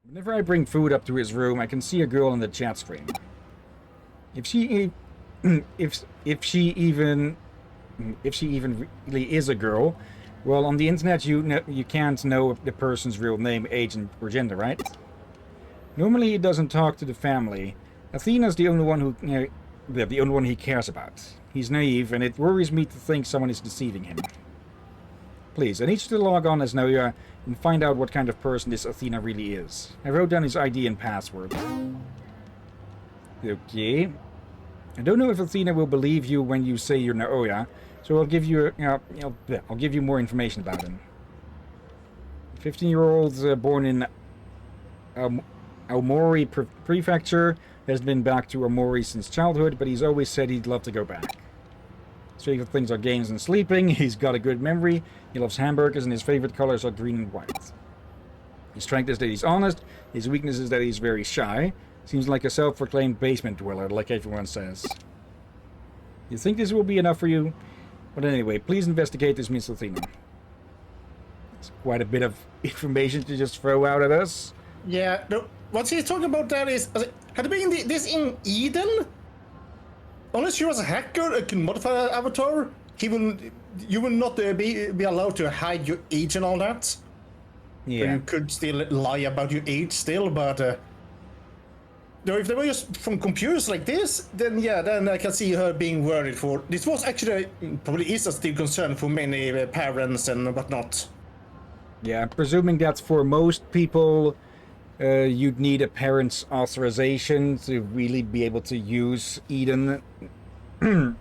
Whenever I bring food up to his room, I can see a girl in the chat stream. If she even really is a girl, well, on the internet you can't know the person's real name, age, or gender, right? Normally he doesn't talk to the family. Athena's the only one who, the only one he cares about. He's naive, and it worries me to think someone is deceiving him. Please, I need you to log on as Noya and find out what kind of person this Athena really is. I wrote down his ID and password. Okay. I don't know if Athena will believe you when you say you're Naoya, so I'll give you, I'll give you more information about him. 15-year-old born in Aomori Prefecture, has been back to Aomori since childhood, but he's always said he'd love to go back. His favorite things are games and sleeping. He's got a good memory. He loves hamburgers, and his favorite colors are green and white. His strength is that he's honest. His weakness is that he's very shy. Seems like a self-proclaimed basement dweller, like everyone says. You think this will be enough for you? But anyway, please investigate this Miss Athena. It's quite a bit of information to just throw out at us. Yeah, no, what he's talking about there is... Had it been this in Eden? Unless she was a hacker and can modify her avatar, you will not be allowed to hide your age and all that. Yeah. So you could still lie about your age still, but... No, if they were just from computers like this, then yeah, then I can see her being worried for... This was actually, probably is a still concern for many parents and whatnot. Yeah, presuming that for most people, you'd need a parent's authorization to really be able to use Eden. And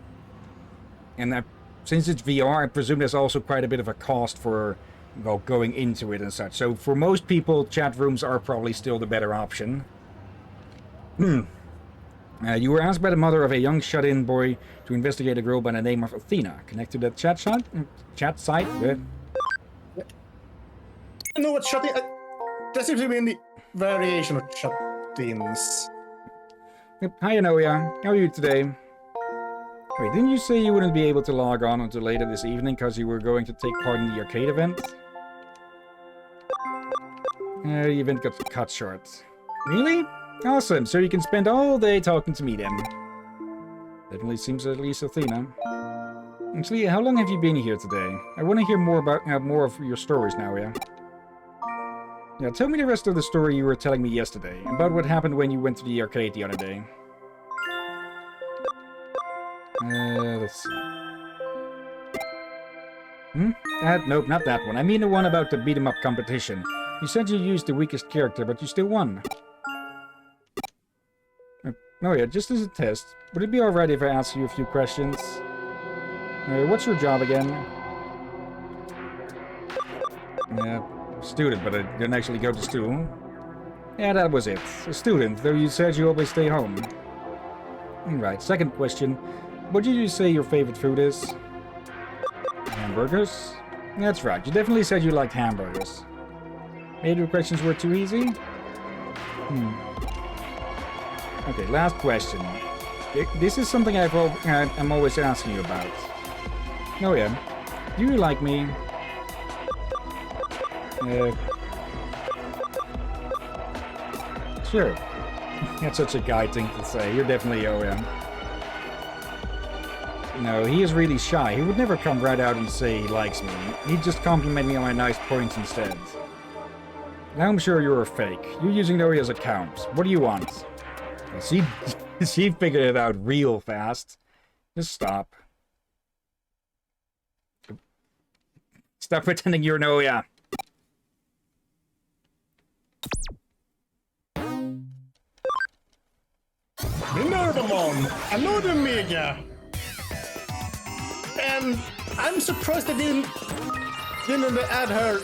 since it's VR, I presume there's also quite a bit of a cost for, well, going into it and such. So for most people, chat rooms are probably still the better option. You were asked by the mother of a young shut-in boy to investigate a girl by the name of Athena. Connect to that chat site? You know what shut-in... That seems to be in the variation of shut-ins. Hi, Anoya. How are you today? Wait, didn't you say you wouldn't be able to log on until later this evening because you were going to take part in the arcade event? The event got cut short. Really? Awesome, so you can spend all day talking to me then. Definitely seems at least Athena. Actually, how long have you been here today? I want to hear more about more of your stories now, yeah? Yeah, tell me the rest of the story you were telling me yesterday, about what happened when you went to the arcade the other day. Let's see. Nope, not that one. I mean the one about the beat-em-up competition. You said you used the weakest character, but you still won. Oh yeah, just as a test, would it be alright if I ask you a few questions? What's your job again? Yeah, student, but I didn't actually go to school. Yeah, that was it. A student, though you said you always stay home. Right, second question. What did you say your favorite food is? Hamburgers? That's right, you definitely said you liked hamburgers. Maybe the questions were too easy? Okay, last question. This is something I'm always asking you about. Oh yeah, do you like me? Sure. That's such a guy thing to say. You're definitely OM. No, he is really shy. He would never come right out and say he likes me. He'd just compliment me on my nice points instead. Now I'm sure you're a fake. You're using Noria's account. What do you want? She figured it out real fast. Just stop. Stop pretending you're Noya. Minervamon, another Mega. And I'm surprised they didn't add her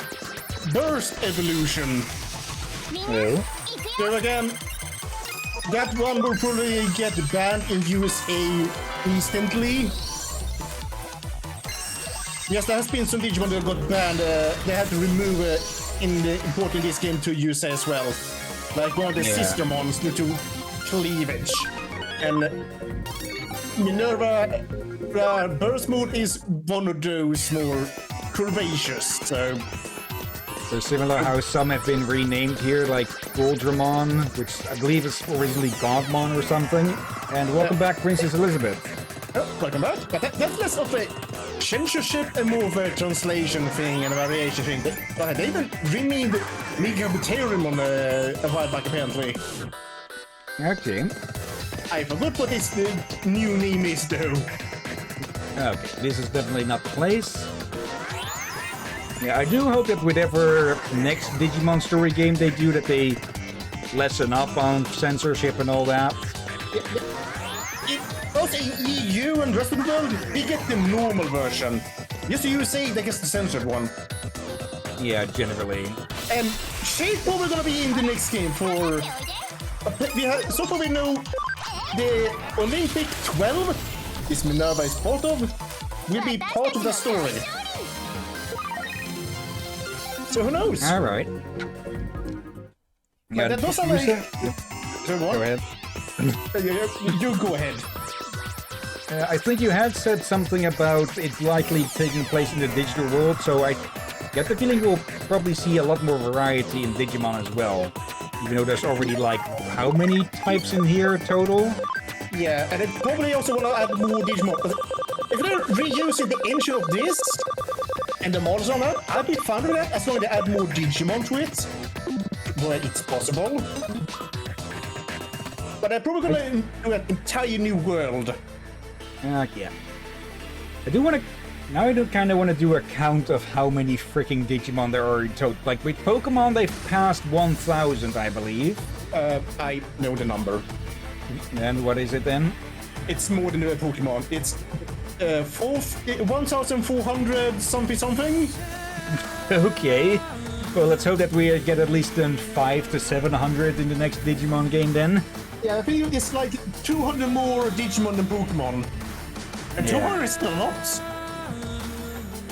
burst evolution. Oh. So again, that one will probably get banned in USA instantly. Yes, there has been some Digimon that got banned. They had to remove in the importing this game to USA as well. Like one of the sister mons due to cleavage. And Minerva burst mode is one of those more curvaceous, so So similar how some have been renamed here, like Goldramon, which I believe is originally Godmon or something. And welcome back, Princess Elizabeth. Oh, welcome back. But that's less of a censorship and more of a translation thing and a variation thing. They even renamed Megabuterium a while back, apparently. Okay. I forgot what its new name is, though. Okay, this is definitely not the place. Yeah, I do hope that whatever next Digimon story game they do, that they lessen up on censorship and all that. Also, in EU and the rest of the world, we get the normal version. Just the USA, they get the censored one. Yeah, generally. And she's probably gonna be in the next game for... so far we know the Olympic 12, this Minerva is part of, will be part of the story. So who knows? All right. Yeah, that does sound like... Go ahead. You go ahead. I think you had said something about it likely taking place in the digital world, so I get the feeling we'll probably see a lot more variety in Digimon as well. Even though there's already, like, how many types in here total? Yeah, and they probably also want to add more Digimon. If they're reusing the engine of this, and the models on that, I'd be fine with that as long as they add more Digimon to it. Where it's possible. But they're probably gonna do an entire new world. Yeah. I do want to... Now I do kind of want to do a count of how many freaking Digimon there are in total. Like, with Pokemon, they've passed 1,000, I believe. I know the number. And what is it then? It's more than a Pokemon. It's 1,400 something. Okay. Well, let's hope that we get at least 500 to 700 in the next Digimon game then. Yeah, I think it's like 200 more Digimon than Pokemon. And 200 is still a lot.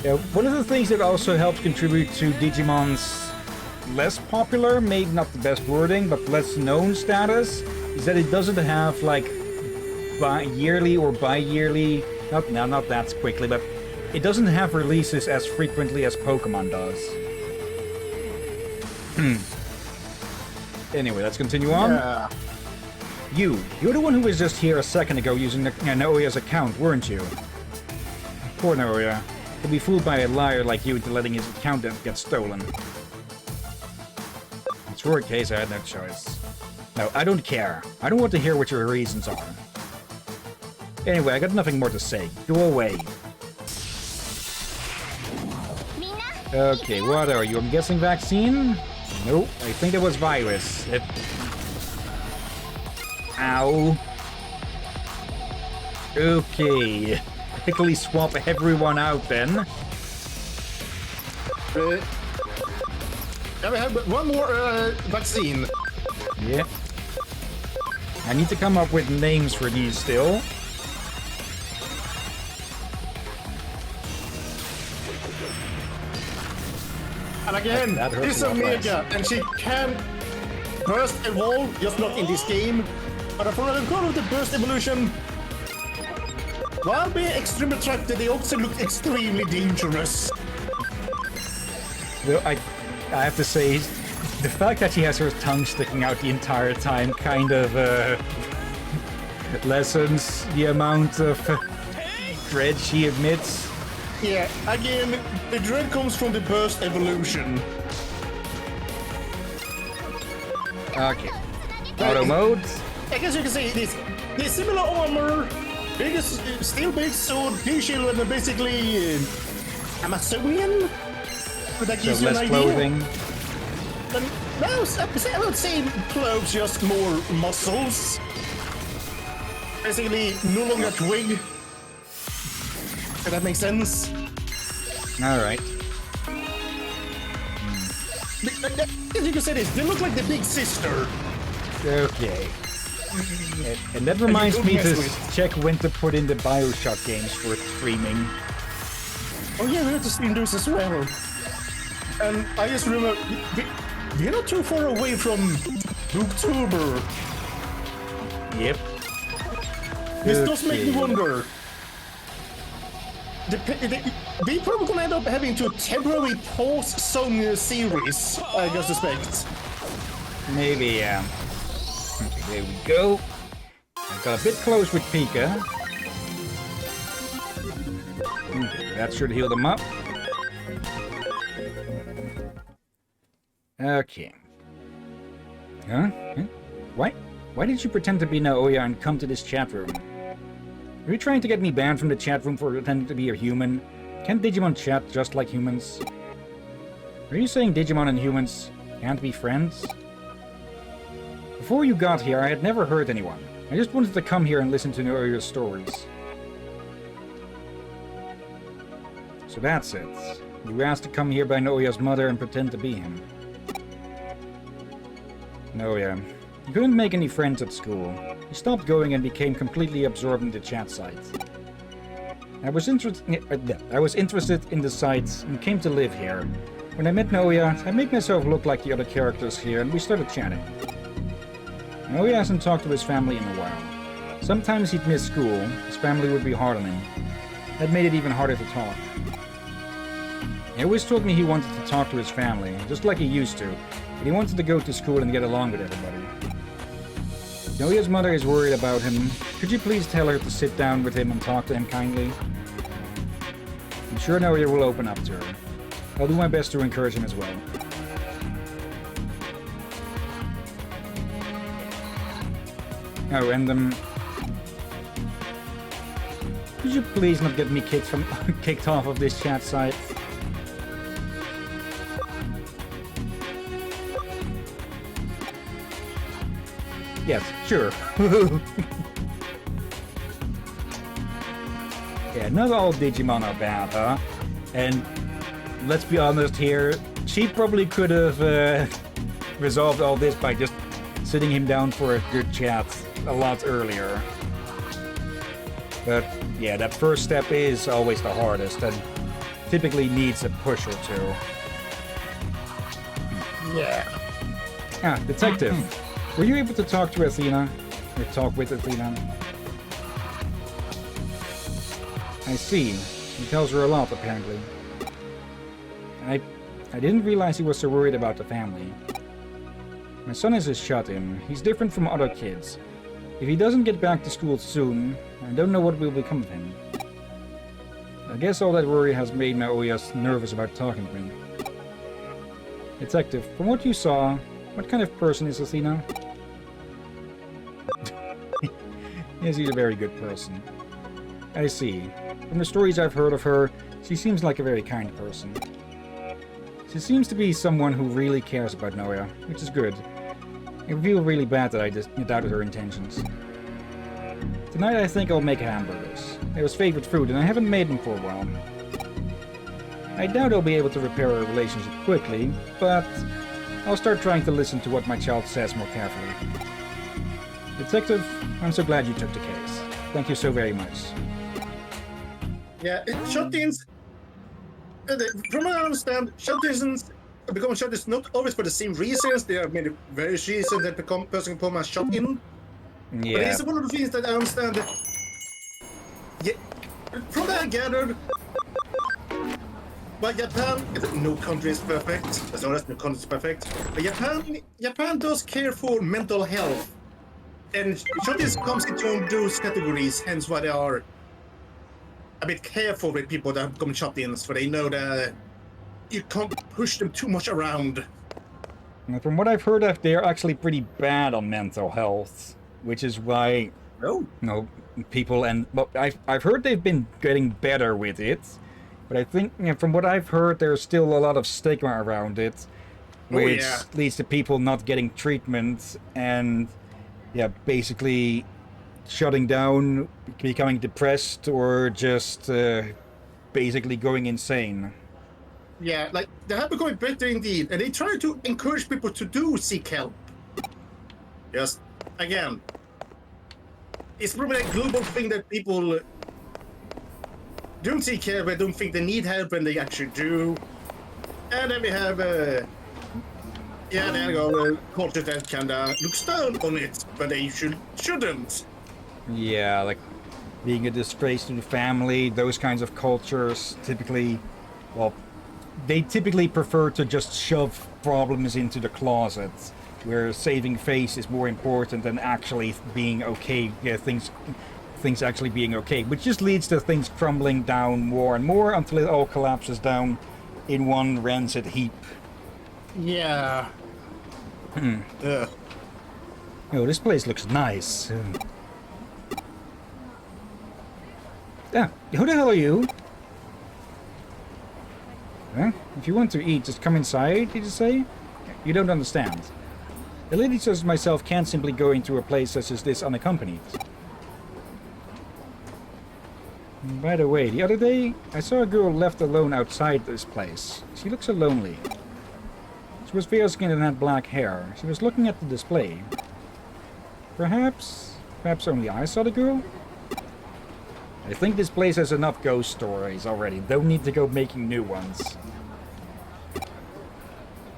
Yeah, one of the things that also helps contribute to Digimon's less popular, maybe not the best wording, but less known status, is that it doesn't have like yearly or bi-yearly, not that quickly, but it doesn't have releases as frequently as Pokemon does. Anyway, let's continue on. Yeah. You're the one who was just here a second ago using Naoya's account, weren't you? Poor Naoya. He'll be fooled by a liar like you into letting his account get stolen. It's for a case I had no choice. No, I don't care. I don't want to hear what your reasons are. Anyway, I got nothing more to say. Go away. Okay, what are you? I'm guessing vaccine? Nope, I think it was virus. Ow. Okay. Quickly swap everyone out then. Yeah, we have one more vaccine. Yeah. I need to come up with names for these still. And again, this is Omega, and she can burst evolve, just not in this game. But for the goal of the burst evolution, while being extremely attractive, they also look extremely dangerous. Well, I have to say, the fact that she has her tongue sticking out the entire time kind of lessens the amount of dread she admits. Yeah, again, the dread comes from the burst evolution. Okay. Auto mode. I guess you can say this. The similar armor, still big sword, T-shield, and basically Amazonian. That gives So you an less idea. clothing. But no, I would say clothes, just more muscles. Basically, no longer twig. If that makes sense. Alright. As you can say this, they look like the big sister. Okay. And that reminds me to check when to put in the Bioshock games for streaming. Oh yeah, we have to stream those as well. And I just remember, we're not too far away from October. Yep. This does make me wonder. we probably gonna end up having to temporarily pause some series, I guess, suspect. Maybe, yeah. Okay, there we go. I got a bit close with Pika. Okay, that should heal them up. Okay. Huh? Why? Why did you pretend to be Naoya and come to this chat room? Are you trying to get me banned from the chat room for pretending to be a human? Can't Digimon chat just like humans? Are you saying Digimon and humans can't be friends? Before you got here, I had never heard anyone. I just wanted to come here and listen to Naoya's stories. So that's it. You were asked to come here by Naoya's mother and pretend to be him. Naoya. You couldn't make any friends at school. You stopped going and became completely absorbed in the chat site. I was interested in the site and came to live here. When I met Naoya, I made myself look like the other characters here and we started chatting. Naoya hasn't talked to his family in a while. Sometimes he'd miss school, his family would be hard on him. That made it even harder to talk. He always told me he wanted to talk to his family, just like he used to, but he wanted to go to school and get along with everybody. Naoya's mother is worried about him. Could you please tell her to sit down with him and talk to him kindly? I'm sure Naoya will open up to her. I'll do my best to encourage him as well. Oh, and could you please not get me kicked off of this chat site? Yes, sure. Yeah, not all Digimon are bad, huh? And let's be honest here, she probably could have resolved all this by just sitting him down for a good chat a lot earlier. But yeah, that first step is always the hardest and typically needs a push or two. Yeah. Ah, detective. Were you able to talk to Athena? Or talk with Athena? I see. He tells her a lot, apparently. I didn't realize he was so worried about the family. My son is a shut-in. He's different from other kids. If he doesn't get back to school soon, I don't know what will become of him. I guess all that worry has made Naoya nervous about talking to him. Detective, from what you saw, what kind of person is Athena? Yes, she's a very good person. I see. From the stories I've heard of her, she seems like a very kind person. She seems to be someone who really cares about Naoya, which is good. I feel really bad that I just doubted her intentions. Tonight I think I'll make hamburgers. They're his favorite food, and I haven't made them for a while. I doubt I'll be able to repair our relationship quickly, but I'll start trying to listen to what my child says more carefully. Detective, I'm so glad you took the case. Thank you so very much. Yeah, shut-ins. From what I understand, shut-ins become shut-ins not always for the same reasons. There are many various reasons that person become a shut-in. Yeah. But it's one of the things that I understand. That, yeah, from what I gathered, but Japan, no country is perfect. As long as no country is perfect. But Japan does care for mental health. And shut-ins comes into those categories, hence why they are a bit careful with people that become shut-ins, for they know that you can't push them too much around. And from what I've heard, they're actually pretty bad on mental health, which is why, people and well, I've heard they've been getting better with it, but I think from what I've heard, there's still a lot of stigma around it, which leads to people not getting treatment and basically shutting down, becoming depressed, or just basically going insane. Yeah, like they have become better indeed, and they try to encourage people to seek help. Just again, it's probably a global thing that people don't seek help, but don't think they need help when they actually do. And then we have there you go, culture that kinda looks down on it, but they shouldn't. Yeah, like being a disgrace to the family, those kinds of cultures typically, well, they typically prefer to just shove problems into the closet, where saving face is more important than actually being okay, things actually being okay, which just leads to things crumbling down more and more until it all collapses down in one rancid heap. Yeah. Ugh. Oh, this place looks nice. Yeah, who the hell are you? Huh? If you want to eat, just come inside, did you say? You don't understand. A lady such as myself can't simply go into a place such as this unaccompanied. By the way, the other day, I saw a girl left alone outside this place. She looked so lonely. She was fair-skinned and had black hair. She was looking at the display. Perhaps only I saw the girl? I think this place has enough ghost stories already. Don't need to go making new ones.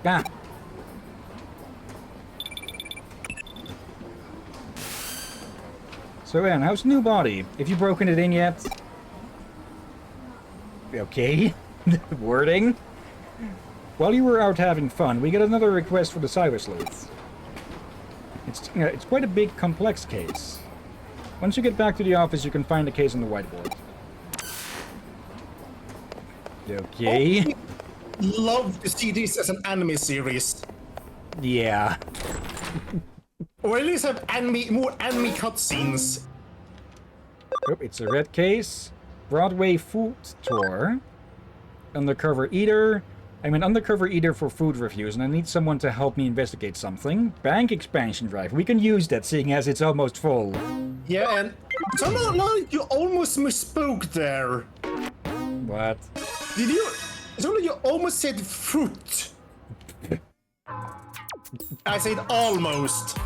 Ah. So Anne, how's the new body? Have you broken it in yet? Okay. Wording. While you were out having fun, we got another request for the Cyber Sleuth. It's quite a big, complex case. Once you get back to the office, you can find the case on the whiteboard. Okay. I love to see this as an anime series. Yeah. Or at least have more anime cutscenes. Oh, it's a red case. Broadway food tour. Undercover eater. I'm an undercover eater for food reviews, and I need someone to help me investigate something. Bank expansion drive. We can use that, seeing as it's almost full. Yeah, and somehow you almost misspoke there. What? Did you? Somehow you almost said fruit. I said almost.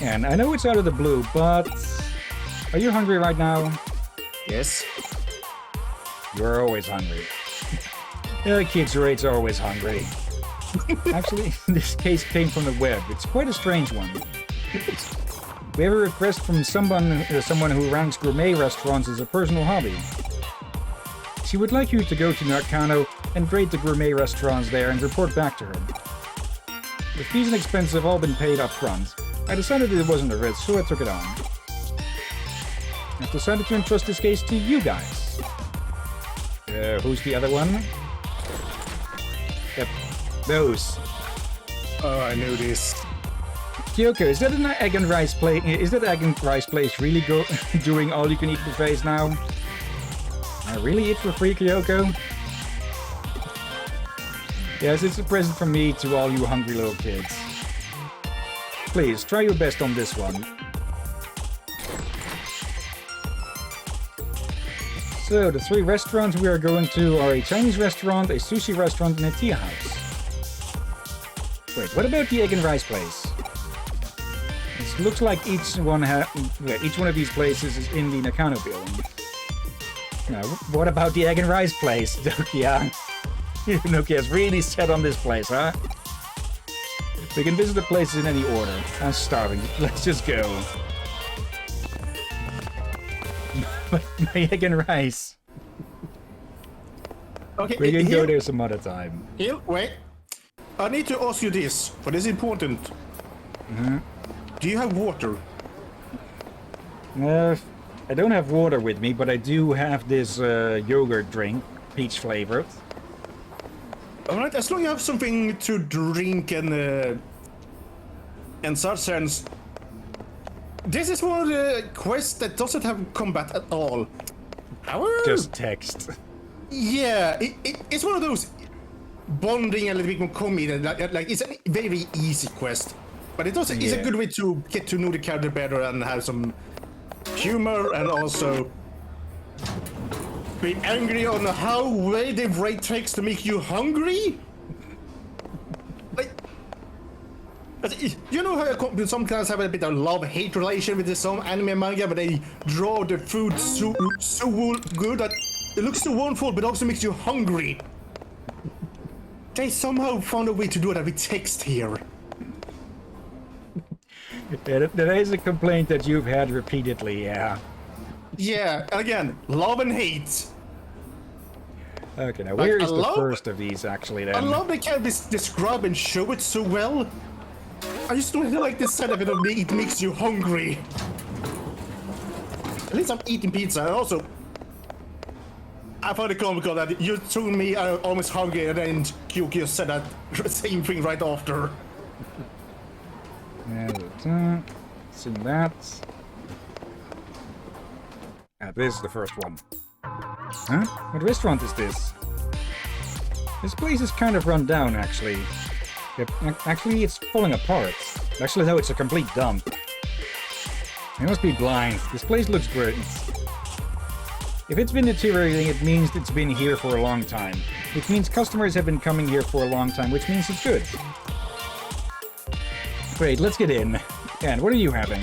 And I know it's out of the blue, but are you hungry right now? Yes. You're always hungry. Yeah, kids your age are always hungry. Actually, this case came from the web. It's quite a strange one. We have a request from someone who ranks gourmet restaurants as a personal hobby. She would like you to go to Nakano and grade the gourmet restaurants there and report back to her. The fees and expenses have all been paid up front. I decided it wasn't a risk, so I took it on. I've decided to entrust this case to you guys. Who's the other one? Yep, those. Oh, I know this. Kyoko, is that an egg and rice plate? Is that egg and rice place really doing all you can eat buffets now? I really eat for free, Kyoko? Yes, it's a present from me to all you hungry little kids. Please, try your best on this one. So, the 3 restaurants we are going to are a Chinese restaurant, a sushi restaurant, and a tea house. Wait, what about the egg and rice place? It looks like each one of these places is in the Nakano building. Now, what about the egg and rice place, Nokia? Nokia's really set on this place, huh? We can visit the places in any order. I'm starving. Let's just go. My egg and rice. Okay, We can go there some other time. Here, wait. I need to ask you this, but it's important. Mm-hmm. Do you have water? I don't have water with me, but I do have this yogurt drink, peach flavored. Alright, as long as you have something to drink and such sense. This is one of the quests that doesn't have combat at all. However, Just text. yeah, it's one of those bonding a little bit more comedy. Like it's a very easy quest, but it also is a good way to get to know the character better and have some humor and also be angry on how way the rate takes to make you hungry. Like, you know how sometimes have a bit of love-hate relation with some anime manga, but they draw the food so good that it looks so wonderful, but also makes you hungry. They somehow found a way to do that with text here. Yeah, that is a complaint that you've had repeatedly, yeah. Yeah, again, love and hate. Okay, now Like, where I is the love- first of these actually then? I love they can describe and show it so well. I just don't like the setup of it makes you hungry. At least I'm eating pizza. Also, I find it comical that you told me I'm almost hungry and then Kyukyo said that same thing right after. See that. Ah, this is the first one. Huh? What restaurant is this? This place is kind of run down, actually. Yep, actually, it's falling apart. Actually, no, it's a complete dump. I must be blind. This place looks great. If it's been deteriorating, it means it's been here for a long time. Which means customers have been coming here for a long time, which means it's good. Great, let's get in. And what are you having?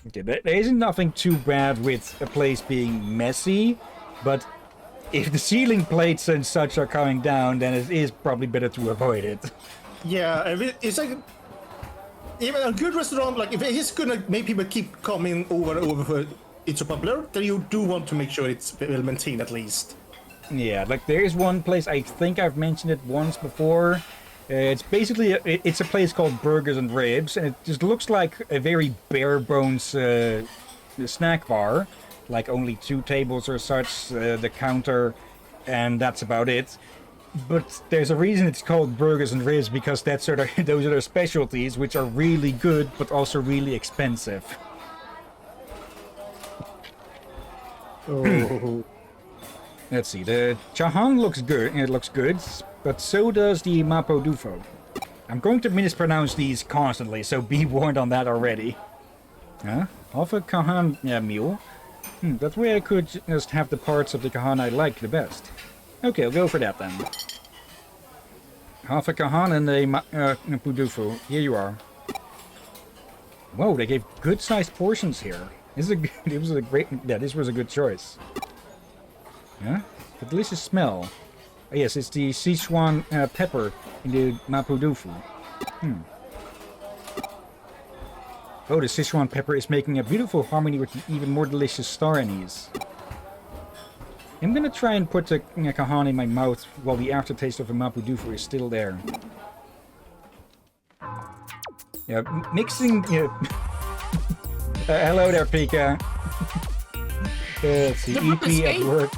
Okay, there isn't nothing too bad with a place being messy, but if the ceiling plates and such are coming down, then it is probably better to avoid it. Yeah, it's like even a good restaurant. Like if it's gonna make people keep coming over and over for it's so popular, then you do want to make sure it's well maintained at least. Yeah, like there is one place, I think I've mentioned it once before. It's basically, it's a place called Burgers and Ribs, and it just looks like a very bare bones snack bar. Like only 2 tables or such, the counter, and that's about it. But there's a reason it's called Burgers and Ribs, because that's sort of, those are their specialties, which are really good, but also really expensive. Oh. Let's see, the h.a.n.d looks good, but so does the Mapodufo. I'm going to mispronounce these constantly, so be warned on that already. Huh? Half a h.a.n.d. meal? That way I could just have the parts of the h.a.n.d. I like the best. Okay, I'll go for that then. Half a h.a.n.d. and a Mapodufo. Here you are. Whoa, they gave good-sized portions here. This was a good choice. Yeah? The delicious smell. Oh, yes, it's the Sichuan pepper in the Mapodufo. Oh, the Sichuan pepper is making a beautiful harmony with the even more delicious star anise. I'm gonna try and put the h.a.n.d. in my mouth while the aftertaste of the Mapodufo is still there. Yeah, mixing... hello there, Pika. Let's see, EP at work.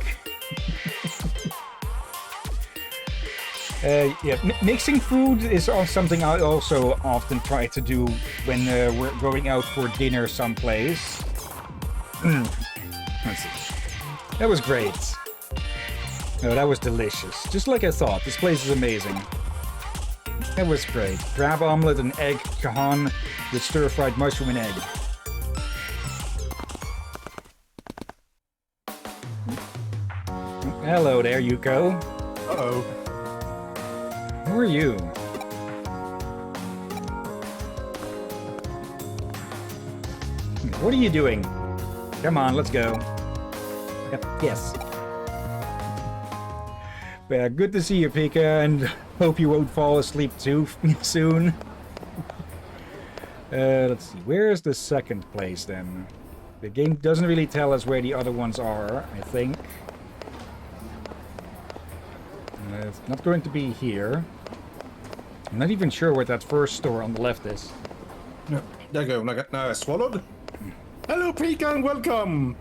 Yeah, mixing food is something I also often try to do when we're going out for dinner someplace. Let's see. That was great. No, that was delicious. Just like I thought. This place is amazing. That was great. Crab omelet and egg h.a.n.d. with stir-fried mushroom and egg. Hello there, Yuko. Uh-oh. Who are you? What are you doing? Come on, let's go. Yep, yes. Good to see you, Pika, and hope you won't fall asleep too soon. Let's see, where is the second place then? The game doesn't really tell us where the other ones are, I think. It's not going to be here. I'm not even sure where that first store on the left is. No, there you go. Now I swallowed. Hello, Pika, and welcome.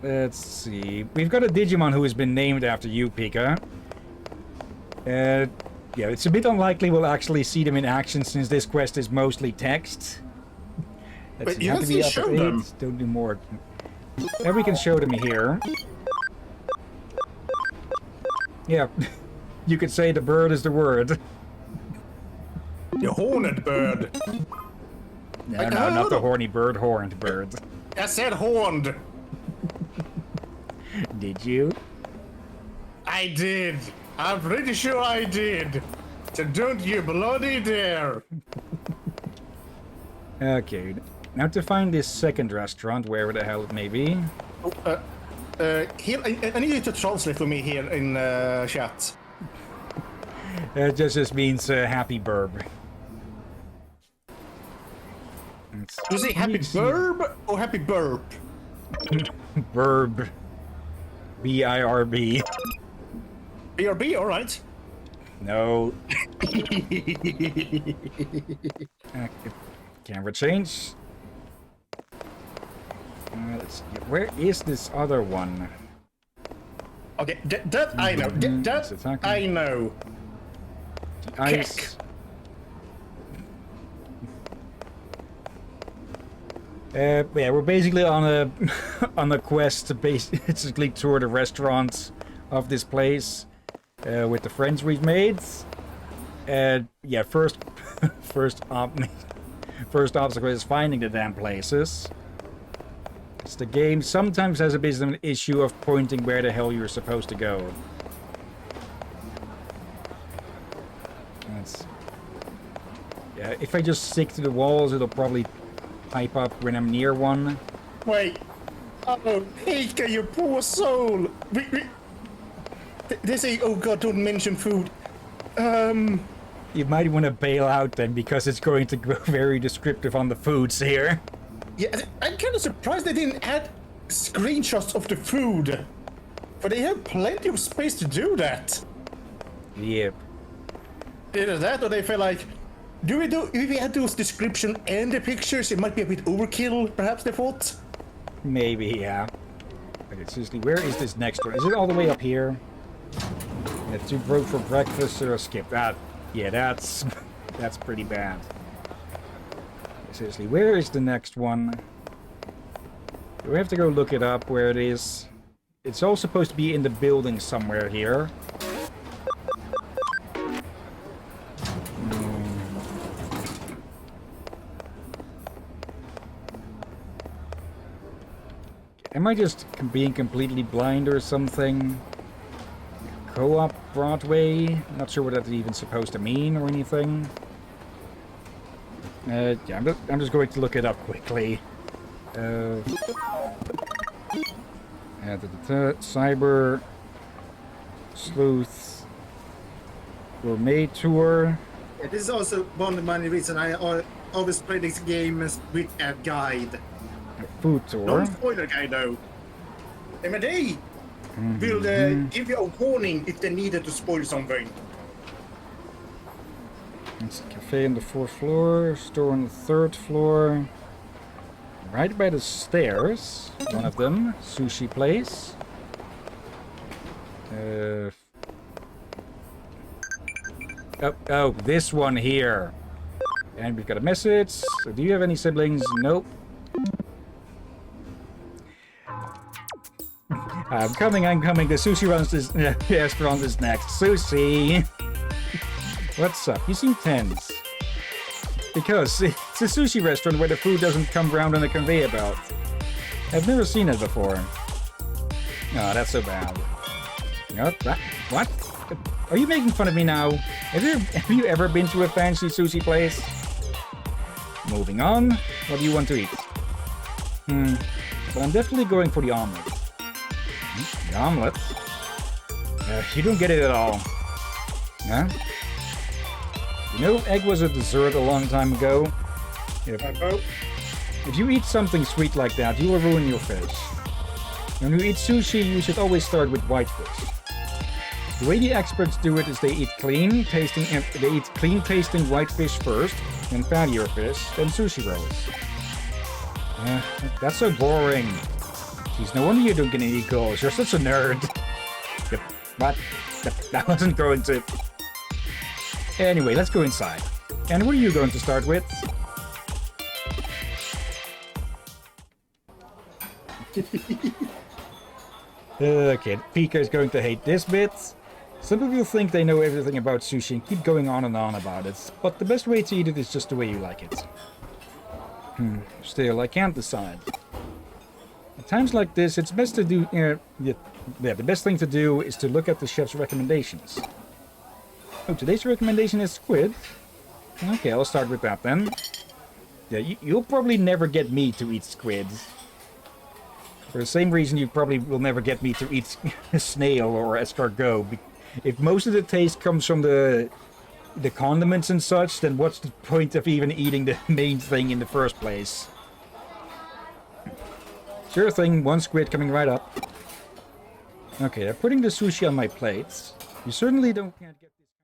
Let's see. We've got a Digimon who has been named after you, Pika. Yeah, it's a bit unlikely we'll actually see them in action since this quest is mostly text. But you haven't shown them. Don't do more. And we can show them here. Yeah, you could say the bird is the word. The horned bird. No, not the horny bird, horned bird. I said horned. Did you? I did. I'm pretty sure I did. So don't you bloody dare. Okay, now to find this second restaurant, wherever the hell it may be. Here, I need you to translate for me here in chat. It just means happy burb. You say happy burb or happy burp? Verb. B-I-R-B. BRB, alright. No. Camera change. Let's see. Where is this other one? Okay, that I know. That I know. The ice. Yeah, we're basically on a on a quest to basically tour the restaurants of this place with the friends we've made. Yeah, first obstacle is finding the damn places. It's the game sometimes has a bit of an issue of pointing where the hell you're supposed to go. Yeah, if I just stick to the walls, it'll probably pipe up when I'm near one. Wait. Oh, Heike, you poor soul. They say, oh god, don't mention food. You might want to bail out then, because it's going to go very descriptive on the foods here. Yeah, I'm kind of surprised they didn't add screenshots of the food. But they have plenty of space to do that. Yep. Either that, or they feel like, if we had those description and the pictures, it might be a bit overkill, perhaps they thought? Maybe, yeah. Okay, seriously, where is this next one? Is it all the way up here? Yeah, 2 broke for breakfast, or skip that. Yeah, that's pretty bad. Seriously, where is the next one? Do we have to go look it up where it is? It's all supposed to be in the building somewhere here. Am I just being completely blind or something? Co-op Broadway? Not sure what that's even supposed to mean or anything. Yeah, I'm just going to look it up quickly. Cyber Sleuth Gourmet Tour. Yeah, this is also one of the many reasons I always play this game with a guide. Food tour. No spoiler guide though. M&A will give you a warning if they needed to spoil something. It's a cafe on the 4th floor, store on the 3rd floor. Right by the stairs, one of them, sushi place. Oh, this one here. And we've got a message. So do you have any siblings? Nope. I'm coming. The sushi restaurant is next. Sushi! What's up? You seem tense. Because it's a sushi restaurant where the food doesn't come round on a conveyor belt. I've never seen it before. Oh, that's so bad. What? Are you making fun of me now? Have you ever been to a fancy sushi place? Moving on. What do you want to eat? But I'm definitely going for the omelet. The omelet? You don't get it at all. Huh? You know, egg was a dessert a long time ago. If you eat something sweet like that, you will ruin your fish. When you eat sushi, you should always start with white fish. The way the experts do it is they eat clean tasting white fish first, then fattier fish, then sushi rolls. That's so boring. Jeez, no wonder you don't get any goals. You're such a nerd. What? That wasn't going to... Anyway, let's go inside. And what are you going to start with? Okay, Pika is going to hate this bit. Some people think they know everything about sushi and keep going on and on about it, but the best way to eat it is just the way you like it. Still, I can't decide. At times like this, it's best to do... the best thing to do is to look at the chef's recommendations. Oh, today's recommendation is squid. Okay, I'll start with that then. Yeah, you'll probably never get me to eat squid. For the same reason you probably will never get me to eat snail or escargot. If most of the taste comes from the condiments and such, then what's the point of even eating the main thing in the first place? Sure thing, one squid coming right up. Okay, they're putting the sushi on my plates. You certainly can't get...